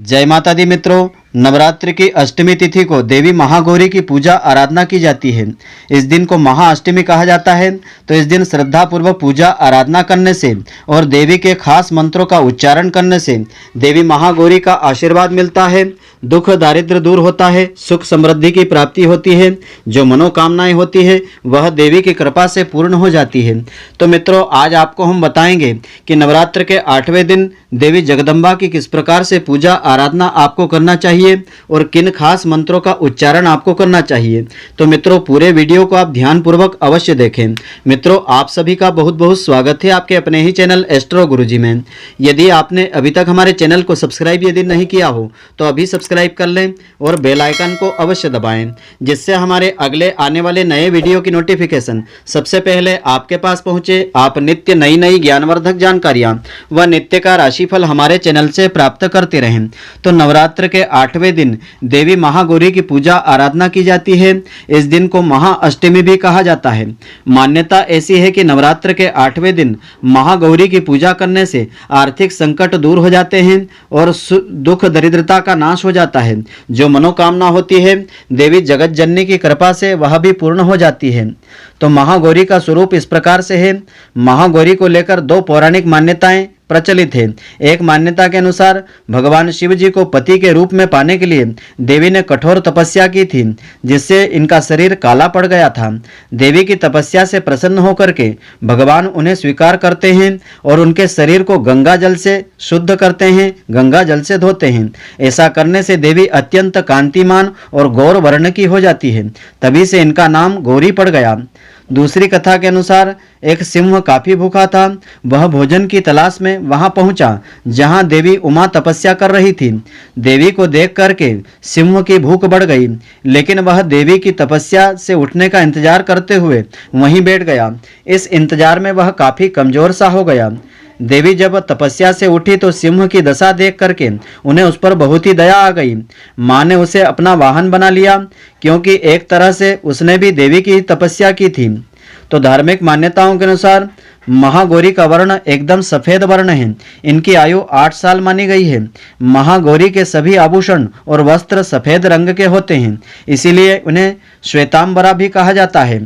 जय माता दी मित्रों, नवरात्रि की अष्टमी तिथि को देवी महागौरी की पूजा आराधना की जाती है। इस दिन को महाअष्टमी कहा जाता है। तो इस दिन श्रद्धा पूर्वक पूजा आराधना करने से और देवी के खास मंत्रों का उच्चारण करने से देवी महागौरी का आशीर्वाद मिलता है, दुख दारिद्र दूर होता है, सुख समृद्धि की प्राप्ति होती है, जो मनोकामनाएं होती है वह देवी की कृपा से पूर्ण हो जाती है। तो मित्रों, आज आपको हम बताएंगे कि नवरात्र के 8वें दिन देवी जगदम्बा की किस प्रकार से पूजा आराधना आपको करना चाहिए और किन खास मंत्रों का उच्चारण आपको करना चाहिए। तो मित्रों, पूरे वीडियो को आप ध्यानपूर्वक अवश्य देखें। मित्रों, आप सभी का बहुत बहुत स्वागत है आपके अपने ही चैनल एस्ट्रो गुरुजी में। यदि आपने अभी तक हमारे चैनल को सब्सक्राइब यदि नहीं किया हो तो अभी सब्सक्राइब कर लें और बेल आइकन को अवश्य दबाएं, जिससे हमारे अगले आने वाले नए वीडियो की नोटिफिकेशन सबसे पहले आपके पास पहुंचे। आप नित्य नई नई ज्ञानवर्धक जानकारियां व नित्य का राशिफल हमारे चैनल से प्राप्त करते रहें। तो नवरात्र के 8वें दिन देवी महागौरी की पूजा आराधना की जाती है। इस दिन को महाअष्टमी भी कहा जाता है। मान्यता ऐसी है कि नवरात्र के 8वें दिन महागौरी की पूजा करने से आर्थिक संकट दूर हो जाते हैं और दुख दरिद्रता का नाश हो जाता है। जो मनोकामना होती है देवी जगत जननी की कृपा से वह भी पूर्ण हो जाती है। तो महागौरी का स्वरूप इस प्रकार से है। महागौरी को लेकर दो पौराणिक मान्यताएं प्रचलित है। एक मान्यता के अनुसार भगवान शिव जी को पति के रूप में पाने के लिए देवी ने कठोर तपस्या की थी, जिससे इनका शरीर काला पड़ गया था। देवी की तपस्या से प्रसन्न होकर के भगवान उन्हें स्वीकार करते हैं और उनके शरीर को गंगा जल से शुद्ध करते हैं, गंगा जल से धोते हैं। ऐसा करने से देवी अत्यंत कांतिमान और गौर वर्ण की हो जाती है। तभी से इनका नाम गौरी पड़ गया। दूसरी कथा के अनुसार एक सिंह काफी भूखा था। वह भोजन की तलाश में वहां पहुंचा जहां देवी उमा तपस्या कर रही थी। देवी को देख करके सिंह की भूख बढ़ गई, लेकिन वह देवी की तपस्या से उठने का इंतजार करते हुए वहीं बैठ गया। इस इंतजार में वह काफी कमजोर सा हो गया। देवी जब तपस्या से उठी तो सिंह की दशा देख करके उन्हें उस पर बहुत ही दया आ गई। माँ ने उसे अपना वाहन बना लिया, क्योंकि एक तरह से उसने भी देवी की तपस्या की थी। तो धार्मिक मान्यताओं के अनुसार महागौरी का वर्ण एकदम सफेद वर्ण है। इनकी आयु 8 साल मानी गई है। महागौरी के सभी आभूषण और वस्त्र सफेद रंग के होते हैं, इसीलिए उन्हें श्वेतांबरा भी कहा जाता है।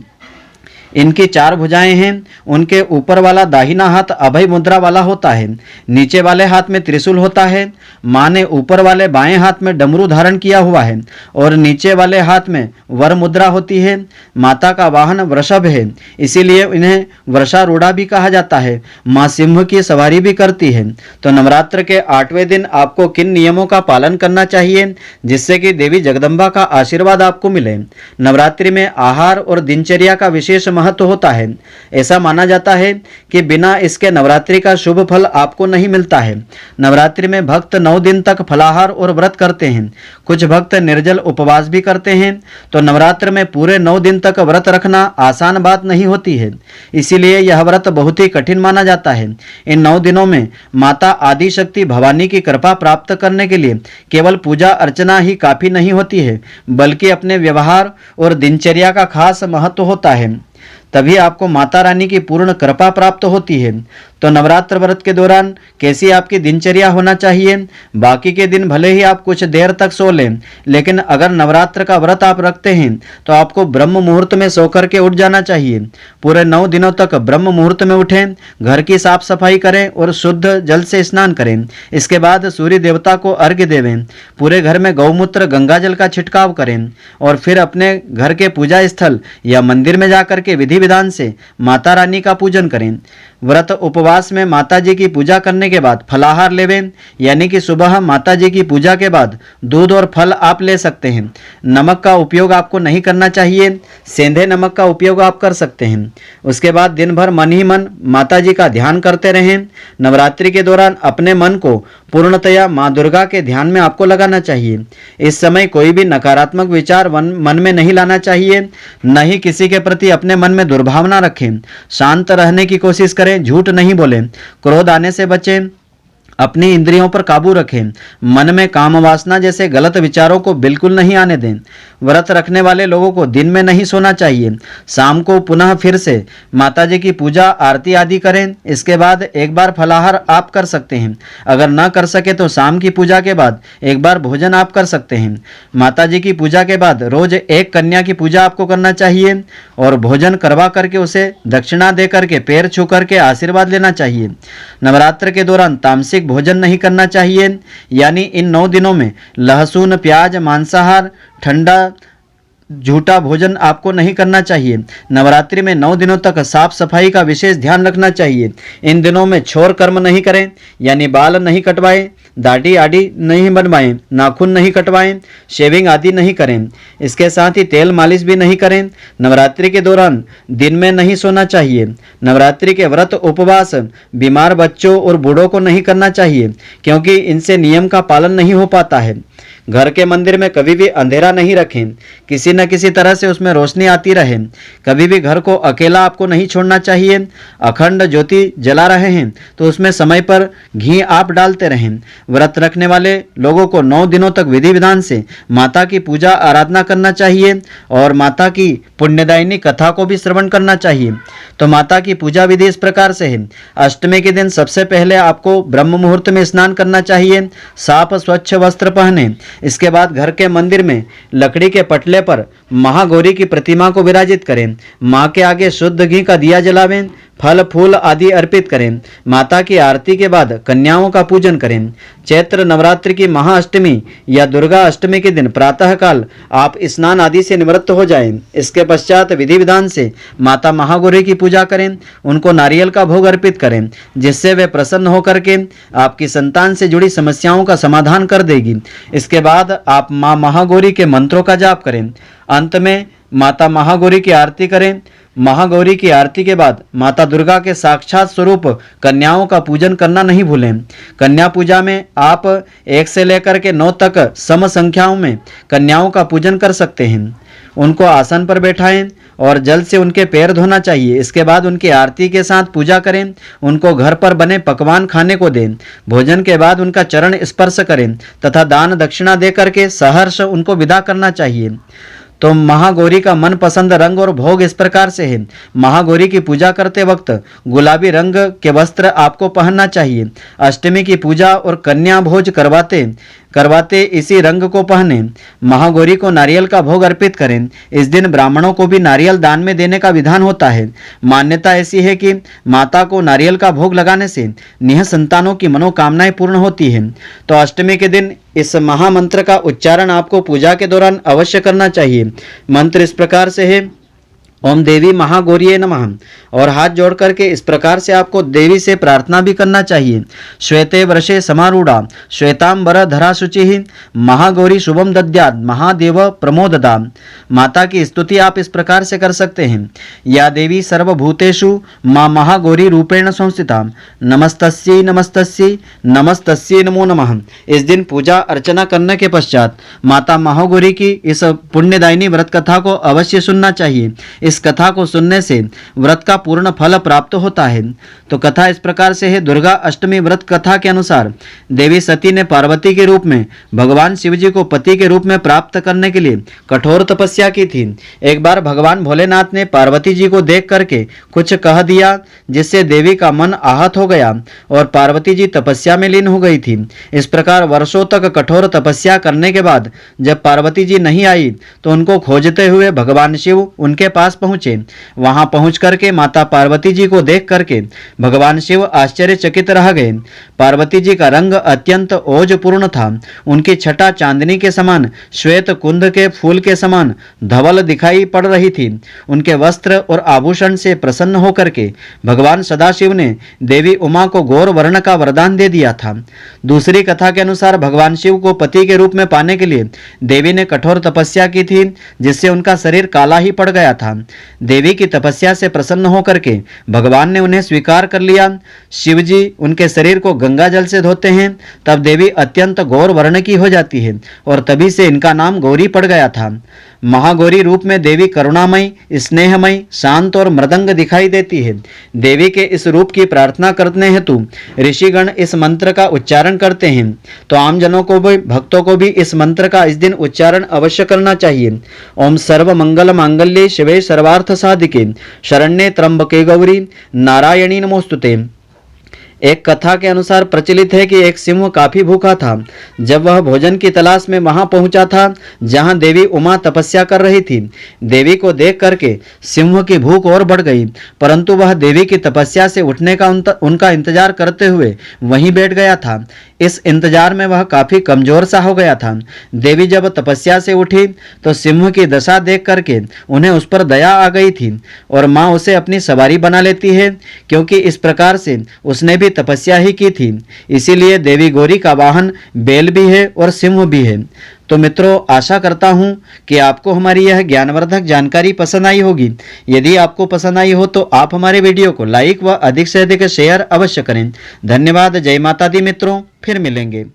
इनकी 4 भुजाएं हैं। उनके ऊपर वाला दाहिना हाथ अभय मुद्रा वाला होता है, नीचे वाले हाथ में त्रिशूल होता है। माँ ने ऊपर वाले बाएं हाथ में डमरू धारण किया हुआ है और नीचे वाले हाथ में वर मुद्रा होती है। माता का वाहन वृषभ है, इसीलिए इन्हें वृषारूढ़ा भी कहा जाता है। माँ सिंह की सवारी भी करती है। तो नवरात्र के 8वें दिन आपको किन नियमों का पालन करना चाहिए जिससे कि देवी जगदम्बा का आशीर्वाद आपको मिले। नवरात्रि में आहार और दिनचर्या का विशेष महत्व होता है। ऐसा माना जाता है कि बिना इसके नवरात्रि का शुभ फल आपको नहीं मिलता है। नवरात्रि में भक्त 9 दिन तक फलाहार और व्रत करते हैं। कुछ भक्त निर्जल उपवास भी करते हैं। तो नवरात्र में पूरे 9 दिन तक व्रत रखना आसान बात नहीं होती है, इसीलिए यह व्रत बहुत ही कठिन माना जाता है। इन 9 दिनों में माता आदि शक्ति भवानी की कृपा प्राप्त करने के लिए केवल पूजा अर्चना ही काफी नहीं होती है, बल्कि अपने व्यवहार और दिनचर्या का खास महत्व होता है। तभी आपको माता रानी की पूर्ण कृपा प्राप्त होती है। तो नवरात्र व्रत के दौरान कैसी आपकी दिनचर्या होना चाहिए। बाकी के दिन भले ही आप कुछ देर तक सो लें, लेकिन अगर नवरात्र का व्रत आप रखते हैं तो आपको ब्रह्म मुहूर्त में सो करके उठ जाना चाहिए। पूरे 9 दिनों तक ब्रह्म मुहूर्त में उठें, घर की साफ सफाई करें और शुद्ध जल से स्नान करें। इसके बाद सूर्य देवता को अर्घ्य देवें। पूरे घर में गौमूत्र गंगा जल का छिड़काव करें और फिर अपने घर के पूजा स्थल या मंदिर में जाकर के विधि विधान से माता रानी का पूजन करें। व्रत उपवास में माता जी की पूजा करने के बाद फलाहार लेवें, यानी कि सुबह माता जी की पूजा के बाद दूध और फल आप ले सकते हैं। नमक का उपयोग आपको नहीं करना चाहिए, सेंधे नमक का उपयोग आप कर सकते हैं। उसके बाद दिन भर मन ही मन माता जी का ध्यान करते रहें। नवरात्रि के दौरान अपने मन को पूर्णतया माँ दुर्गा के ध्यान में आपको लगाना चाहिए। इस समय कोई भी नकारात्मक विचार मन में नहीं लाना चाहिए, न ही किसी के प्रति अपने मन में दुर्भावना रखें। शांत रहने की कोशिश करें, झूठ नहीं बोलें, क्रोध आने से बचें अपनी इंद्रियों पर काबू रखें। मन में काम वासना जैसे गलत विचारों को बिल्कुल नहीं आने दें। व्रत रखने वाले लोगों को दिन में नहीं सोना चाहिए। शाम को पुनः फिर से माता जी की पूजा आरती आदि करें। इसके बाद एक बार फलाहार आप कर सकते हैं। अगर न कर सके तो शाम की पूजा के बाद एक बार भोजन आप कर सकते हैं। माता जी की पूजा के बाद रोज एक कन्या की पूजा आपको करना चाहिए और भोजन करवा करके उसे दक्षिणा दे करके पैर छू करके आशीर्वाद लेना चाहिए। नवरात्र के दौरान तामसिक भोजन नहीं करना चाहिए, यानी इन 9 दिनों में लहसुन, प्याज, मांसाहार, ठंडा, झूठा भोजन आपको नहीं करना चाहिए। नवरात्रि में 9 दिनों तक साफ सफाई का विशेष ध्यान रखना चाहिए। इन दिनों में छोर कर्म नहीं करें, यानी बाल नहीं कटवाएं, दाढ़ी आदि नहीं बनवाएं, नाखून नहीं कटवाएं, शेविंग आदि नहीं करें। इसके साथ ही तेल मालिश भी नहीं करें। नवरात्रि के दौरान दिन में नहीं सोना चाहिए। नवरात्रि के व्रत उपवास बीमार बच्चों और बूढ़ों को नहीं करना चाहिए, क्योंकि इनसे नियम का पालन नहीं हो पाता है। घर के मंदिर में कभी भी अंधेरा नहीं रखें, किसी न किसी तरह से उसमें रोशनी आती रहे। कभी भी घर को अकेला आपको नहीं छोड़ना चाहिए। अखंड ज्योति जला रहे हैं तो उसमें समय पर घी आप डालते रहें। व्रत रखने वाले लोगों को 9 दिनों तक विधि विधान से माता की पूजा आराधना करना चाहिए और माता की पुण्यदायिनी कथा को भी श्रवण करना चाहिए। तो माता की पूजा विधि इस प्रकार से है। अष्टमी के दिन सबसे पहले आपको ब्रह्म मुहूर्त में स्नान करना चाहिए। साफ स्वच्छ वस्त्र पहने। इसके बाद घर के मंदिर में लकड़ी के पटले पर महागौरी की प्रतिमा को विराजित करें। माँ के आगे शुद्ध घी का दिया जलावें, फल फूल आदि अर्पित करें। माता की आरती के बाद कन्याओं का पूजन करें। चैत्र नवरात्रि की महाअष्टमी या दुर्गा अष्टमी के दिन प्रातःकाल आप स्नान आदि से निवृत्त हो जाएं। इसके पश्चात विधि विधान से माता महागौरी की पूजा करें, उनको नारियल का भोग अर्पित करें, जिससे वे प्रसन्न होकर के आपकी संतान से जुड़ी समस्याओं का समाधान कर देगी। इसके बाद आप माँ महागौरी के मंत्रों का जाप करें। अंत में माता महागौरी की आरती करें। महागौरी की आरती के बाद माता दुर्गा के साक्षात स्वरूप कन्याओं का पूजन करना नहीं भूलें। कन्या पूजा में आप 1 से लेकर के 9 तक सम संख्याओं में कन्याओं का पूजन कर सकते हैं। उनको आसन पर बैठाएं और जल से उनके पैर धोना चाहिए। इसके बाद उनकी आरती के साथ पूजा करें। उनको घर पर बने पकवान खाने को दें। भोजन के बाद उनका चरण स्पर्श करें तथा दान दक्षिणा दे करके सहर्ष उनको विदा करना चाहिए। तो महागौरी का मनपसंद रंग और भोग इस प्रकार से है। महागौरी की पूजा करते वक्त गुलाबी रंग के वस्त्र आपको पहनना चाहिए। अष्टमी की पूजा और कन्या भोज करवाते इसी रंग को पहने। महागौरी को नारियल का भोग अर्पित करें। इस दिन ब्राह्मणों को भी नारियल दान में देने का विधान होता है। मान्यता ऐसी है कि माता को नारियल का भोग लगाने से निह संतानों की मनोकामनाएं पूर्ण होती हैं। तो अष्टमी के दिन इस महामंत्र का उच्चारण आपको पूजा के दौरान अवश्य करना चाहिए। मंत्र इस प्रकार से है, ओम देवी महागौरिये नमः। और हाथ जोड़ करके इस प्रकार से आपको देवी से प्रार्थना भी करना चाहिए। श्वेते वृषे समारूढ़ा श्वेतांबर धरा शुचि महागौरी शुभम दद्यात् महादेव प्रमोददा। माता की स्तुति आप इस प्रकार से कर सकते हैं। या देवी सर्वभूतेषु माँ महागौरी रूपेण संस्थिता नमस्तस्यै नमस्तस्यै नमस्तस्यै नमो नमः। इस दिन पूजा अर्चना करने के पश्चात माता महागौरी की इस पुण्यदायिनी व्रत कथा को अवश्य सुनना चाहिए। इस कथा को सुनने से व्रत का पूर्ण फल प्राप्त होता है। तो कथा इस प्रकार से है। दुर्गा अष्टमी व्रत कथा के अनुसार देवी सती ने पार्वती के रूप में भगवान शिव जी को पति के रूप में प्राप्त करने के लिए कठोर तपस्या की थी। एक बार भगवान भोलेनाथ ने पार्वती जी को देख करके कुछ कह दिया, जिससे देवी का मन आहत हो गया और पार्वती जी तपस्या में लीन हो गई थी। इस प्रकार वर्षों तक कठोर तपस्या करने के बाद जब पार्वती जी नहीं आई तो उनको खोजते हुए भगवान शिव उनके पास पहुंचे। वहां पहुंच करके माता पार्वती जी को देख करके भगवान शिव आश्चर्यचकित रह गए। पार्वती जी का रंग अत्यंत ओजपूर्ण था। उनकी छटा चांदनी के समान श्वेत कुंद के फूल के समान धवल दिखाई पड़ रही थी। उनके वस्त्र और आभूषण से प्रसन्न होकर के भगवान सदाशिव ने देवी उमा को गौर वर्ण का वरदान दे दिया था। दूसरी कथा के अनुसार भगवान शिव को पति के रूप में पाने के लिए देवी ने कठोर तपस्या की थी, जिससे उनका शरीर काला ही पड़ गया था। देवी की तपस्या से प्रसन्न होकर के भगवान ने उन्हें स्वीकार कर लिया। शिव जी उनके शरीर को गंगा जल से धोते हैं, तब देवी अत्यंत गौर वर्ण की हो जाती है और तभी से इनका नाम गौरी पड़ गया था। महागौरी रूप में देवी करुणामयी, स्नेहमयी, शांत और मृदंग दिखाई देती है। देवी के इस रूप की प्रार्थना करने हेतु ऋषिगण इस मंत्र का उच्चारण करते हैं, तो आम जनों को भी, भक्तों को भी इस मंत्र का इस दिन उच्चारण अवश्य करना चाहिए। ओम सर्व मंगल मांगल्ये शिवे सर्वार्थ साधिके शरण्ये त्र्यंबके गौरी नारायणी नमोस्तुते। एक कथा के अनुसार प्रचलित है कि एक सिंह काफी भूखा था। जब वह भोजन की तलाश में वहां पहुंचा था जहां देवी उमा तपस्या कर रही थी। देवी को देख करके सिंह की भूख और बढ़ गई, परंतु वह देवी की तपस्या से उठने का उनका इंतजार करते हुए वहीं बैठ गया था। इस इंतजार में वह काफी कमजोर सा हो गया था। देवी जब तपस्या से उठी तो सिंह की दशा देख करके उन्हें उस पर दया आ गई थी और माँ उसे अपनी सवारी बना लेती है, क्योंकि इस प्रकार से उसने भी तपस्या ही की थी। इसीलिए देवी गौरी का वाहन बैल भी है और सिंह भी है। तो मित्रों, आशा करता हूं कि आपको हमारी यह ज्ञानवर्धक जानकारी पसंद आई होगी। यदि आपको पसंद आई हो तो आप हमारे वीडियो को लाइक व अधिक से अधिक शेयर अवश्य करें। धन्यवाद। जय माता दी मित्रों, फिर मिलेंगे।